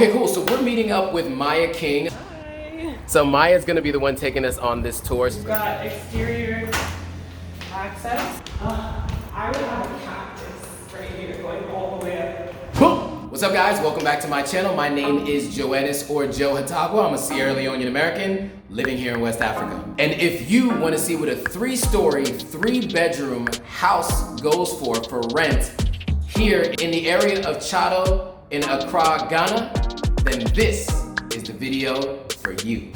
Okay, cool. So we're meeting up with Maya King. Hi. So Maya's gonna be the one taking us on this tour. We've got exterior access. I would have a cactus right here going all the way up. Boom! What's up, guys? Welcome back to my channel. My name is Joannis or Joe Hatagwa. I'm a Sierra Leonean American living here in West Africa. And if you want to see what a 3-story, 3-bedroom house goes for rent here in the area of Tse Addo in Accra, Ghana, then this is the video for you.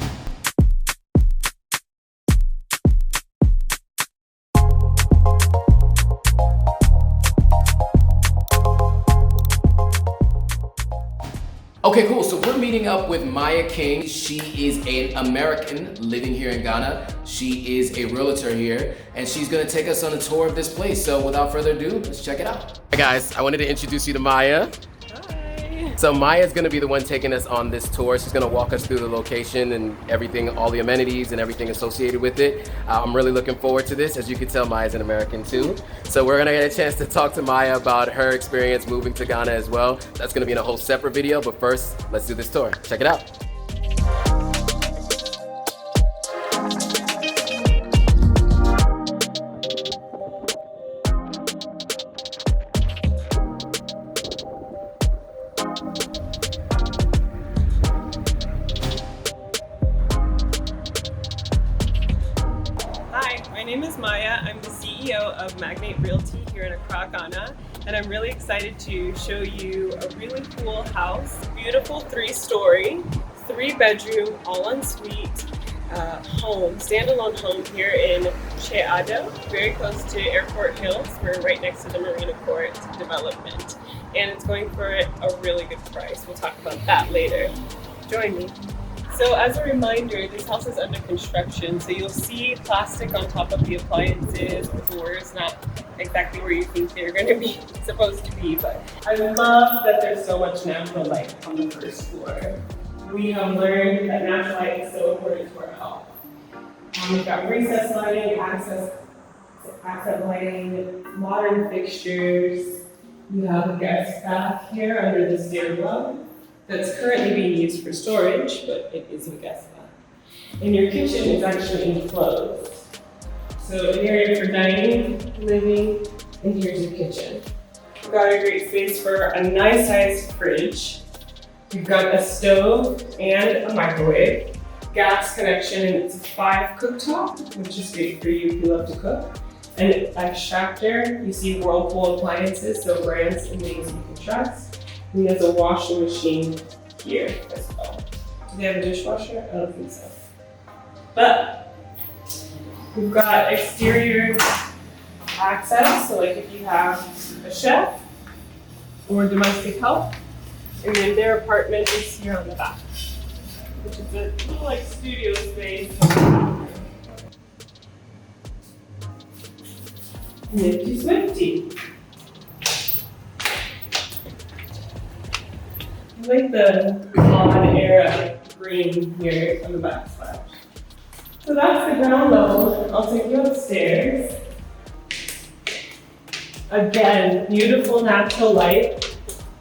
Okay, cool. So we're meeting up with Maya King. She is an American living here in Ghana. She is a realtor here, and she's gonna take us on a tour of this place. So without further ado, let's check it out. Hi guys, I wanted to introduce you to Maya. Hi. So Maya's gonna be the one taking us on this tour. She's gonna walk us through the location and everything, all the amenities and everything associated with it. I'm really looking forward to this. As you can tell, Maya's an American too. So we're gonna get a chance to talk to Maya about her experience moving to Ghana as well. That's gonna be in a whole separate video, but first, let's do this tour. Check it out. My name is Maya. I'm the CEO of Magnate Realty here in Accra Ghana, and I'm really excited to show you a really cool house. Beautiful 3-story, 3-bedroom, all ensuite home, standalone home here in Tse Addo, very close to Airport Hills. We're right next to the Marina Court development, and it's going for a really good price. We'll talk about that later. Join me. So as a reminder, this house is under construction, so you'll see plastic on top of the appliances, the doors not exactly where you think they're going to be supposed to be, but I love that there's so much natural light on the first floor. We have learned that natural light is so important to our health. We've got recessed lighting, accent lighting, modern fixtures. You have a guest bath here under the stairwell that's currently being used for storage, but it is a guest bath. And your kitchen is actually enclosed. So an area for dining, living, and here's your kitchen. We've got a great space for a nice sized fridge. We've got a stove and a microwave, gas connection, and it's a 5 cooktop, which is great for you if you love to cook. An extractor, you see Whirlpool appliances, so brands and names you can trust. And there's a washing machine here as well. Do they have a dishwasher? I don't think so. But we've got exterior access, so like if you have a chef or domestic help, and then their apartment is here on the back, which is a little like studio space. Nifty Swifty. I like the lawn era green here on the backsplash. So that's the ground level. I'll take you upstairs. Again, beautiful natural light.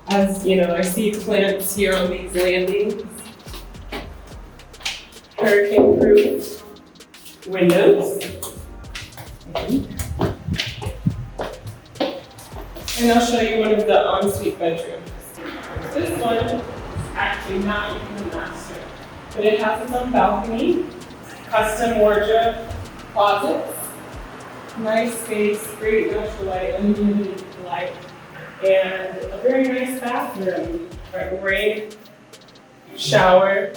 As you know, I see plants here on these landings. Hurricane-proof windows. And I'll show you one of the ensuite bedrooms. This one is actually not even the master, but it has its own balcony, custom wardrobe, closets, nice space, great natural light, unlimited light, and a very nice bathroom. Rain, shower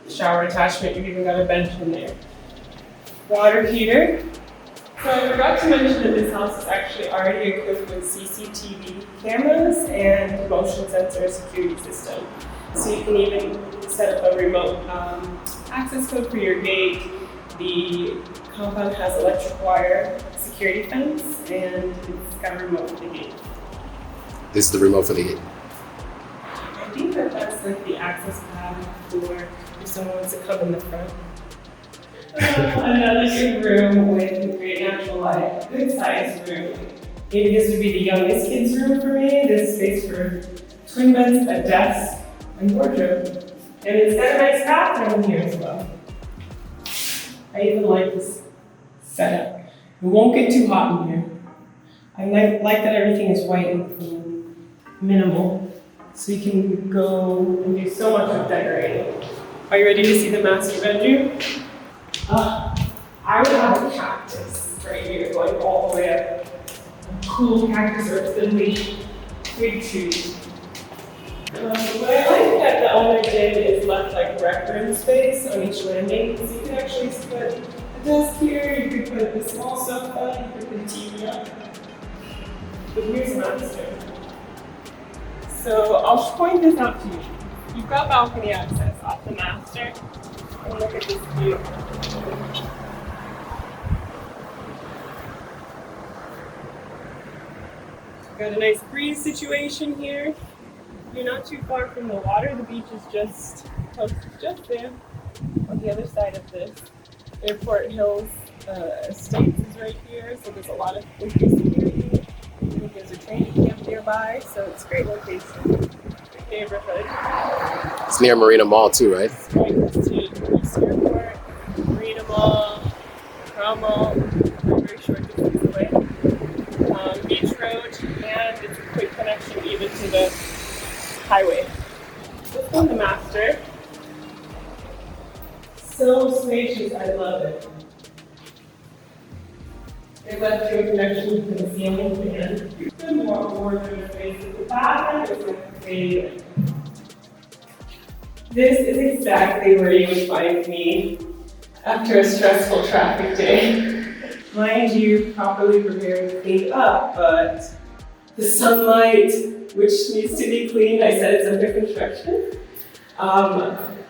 attachment, you've even got a bench in there. Water heater. So I forgot to mention that this house is actually already equipped with CCTV cameras and motion sensor security system. So you can even set up a remote access code for your gate. The compound has electric wire security fence, and it's got a remote for the gate. This is the remote for the gate. I think that's like the access pad for if someone wants to come in the front. Another big room with great natural light, good sized room. Maybe this would be the youngest kid's room for me. There's space for twin beds, a desk, and wardrobe. And it's got a nice bathroom here as well. I even like this setup. It won't get too hot in here. I like that everything is white and clean, minimal. So you can go and do so much with decorating. Are you ready to see the master bedroom? I would have a cactus right here going all the way up. A cool cactus or thinly twig trees. What I like that the owner did is left like rec room space on each landing, so you can actually put a desk here, you could put a small sofa, you could put a TV up. But here's the master. So I'll point this out to you. You've got balcony access off the master. And look at this view. Got a nice breeze situation here. You're not too far from the water. The beach is just there on the other side of this. Airport Hills Estates is right here, so there's a lot of empty security. There's a training camp nearby, so it's a great location. Great neighborhood. It's near Marina Mall too, right? It's right next to East Airport, Marina Mall, Accra Mall, very short distance away. Beach Road, and it's a quick connection even to the highway. This one's the master. So spacious, I love it. It left you a connection to the ceiling fan. Good more wardrobe space. The bathroom is my favorite. This is exactly where you would find me after a stressful traffic day. Mind you, properly prepared, cleaned up, but the sunlight, which needs to be cleaned, I said it's under construction.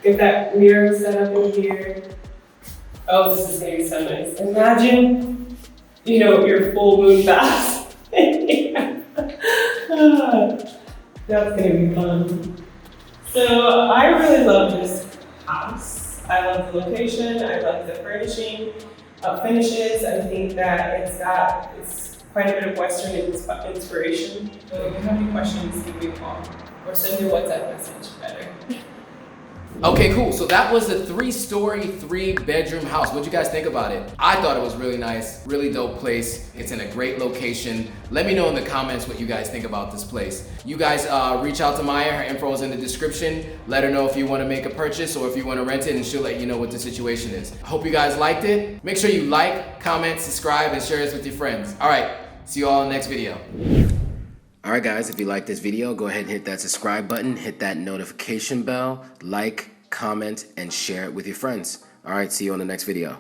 Get that mirror set up in here. Oh, this is gonna be so nice. Imagine, your full moon bath. That's gonna be fun. So I really love this house. I love the location, I love the furnishing, finishes. I think that it's quite a bit of Western inspiration. So if you have any questions, give me a call or send me a WhatsApp message, better. Okay, cool. So that was a 3-story, 3-bedroom house. What'd you guys think about it? I thought it was really nice, really dope place. It's in a great location. Let me know in the comments what you guys think about this place. You guys reach out to Maya, her info is in the description. Let her know if you want to make a purchase or if you want to rent it, and she'll let you know what the situation is. Hope you guys liked it. Make sure you like, comment, subscribe, and share this with your friends. All right, see you all in the next video. All right, guys, if you like this video, go ahead and hit that subscribe button, hit that notification bell, like, comment, and share it with your friends. All right, see you on the next video.